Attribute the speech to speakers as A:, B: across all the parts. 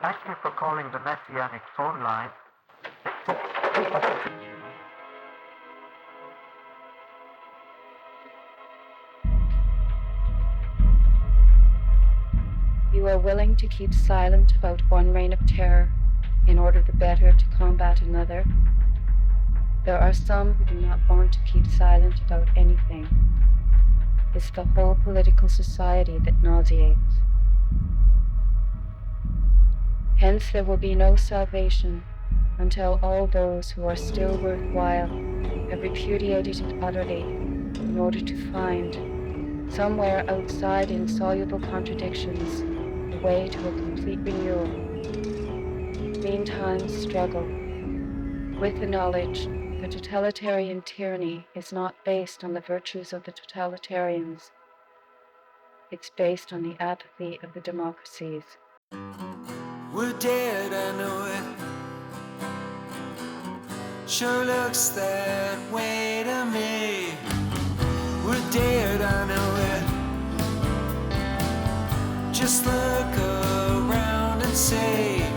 A: Thank you for calling the Messianic phone line.
B: You are willing to keep silent about one reign of terror in order the better to combat another. There are some who do not want to keep silent about anything. It's the whole political society that nauseates. Hence there will be no salvation until all those who are still worthwhile have repudiated it utterly in order to find, somewhere outside insoluble contradictions, a way to a complete renewal. Meantime, struggle with the knowledge that totalitarian tyranny is not based on the virtues of the totalitarians. It's based on the apathy of the democracies.
C: We're dead, I know it. Sure looks that way to me. We're dead, I know it. Just look around and say,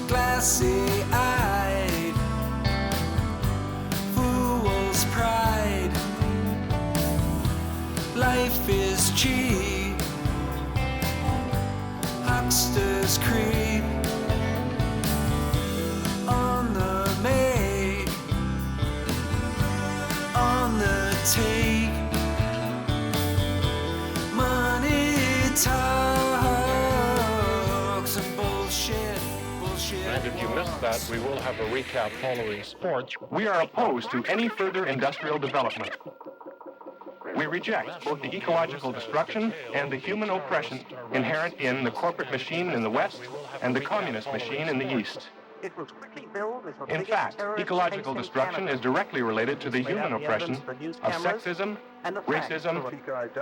C: glassy-eyed, fool's pride. Life is cheap, hucksters creep on the make, on the take. Money talks and bullshit.
D: And if you missed that, we will have a recap following sports.
E: We are opposed to any further industrial development. We reject both the ecological destruction and the human oppression inherent in the corporate machine in the West and the communist machine in the East. In fact, ecological destruction is directly related to the human oppression of sexism, racism,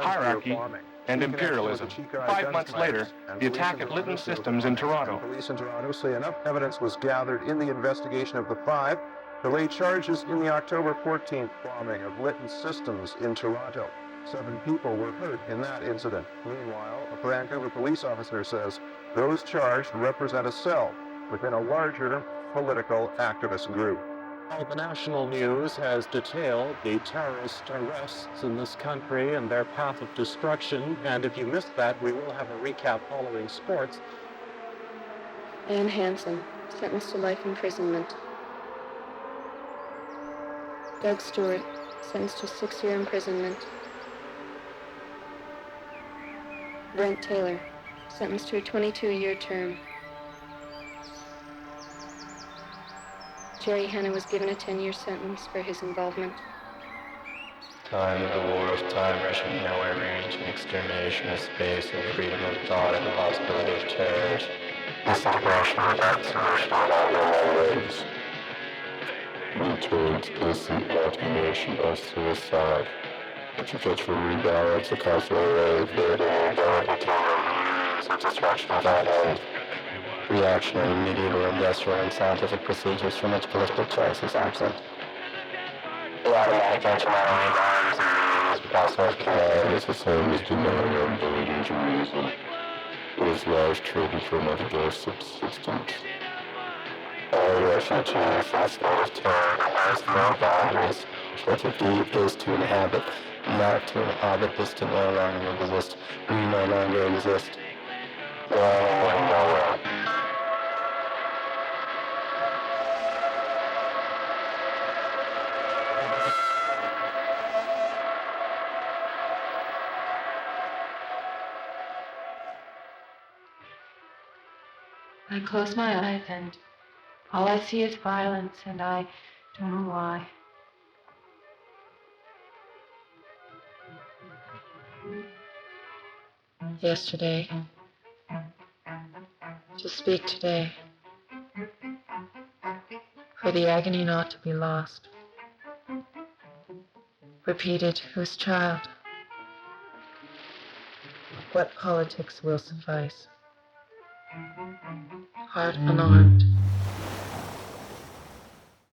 E: hierarchy, and imperialism. 5 months later, the attack at Litton Systems in Toronto.
F: Police in Toronto say enough evidence was gathered in the investigation of the five to lay charges in the October 14th bombing of Litton Systems in Toronto. 7 people were hurt in that incident. Meanwhile, a Vancouver police officer says those charged represent a cell within a larger political activist group.
D: The national news has detailed the terrorist arrests in this country and their path of destruction. And if you missed that, we will have a recap following sports.
B: Anne Hansen, sentenced to life imprisonment. Doug Stewart, sentenced to 6-year imprisonment. Brent Taylor, sentenced to a 22-year term. Jerry Hanna was given a 10-year sentence for his involvement.
G: Time of the wars, time rushing nowhere range, and extermination of space, and freedom of thought, and the possibility of terrors. This depression of absolution of all ways. Towards innocent alteration by suicide, which affects for rebalance the cost of a rave, such destruction of that end. Reactionary, medieval, industrial, and scientific procedures from which political choice is absent. The automatic antimatter bombs and but also of command is the same as denying our ability to reason. It is large traded for another subsistence. All refugees from the state of terror has no boundaries. What to deep is to inhabit, not to inhabit is to no longer exist. We no longer exist. Nowhere.
B: I close my eyes and all I see is violence, and I don't know why. Yesterday, to speak today, for the agony not to be lost. Repeated, whose child? What politics will suffice? Heart unarmed.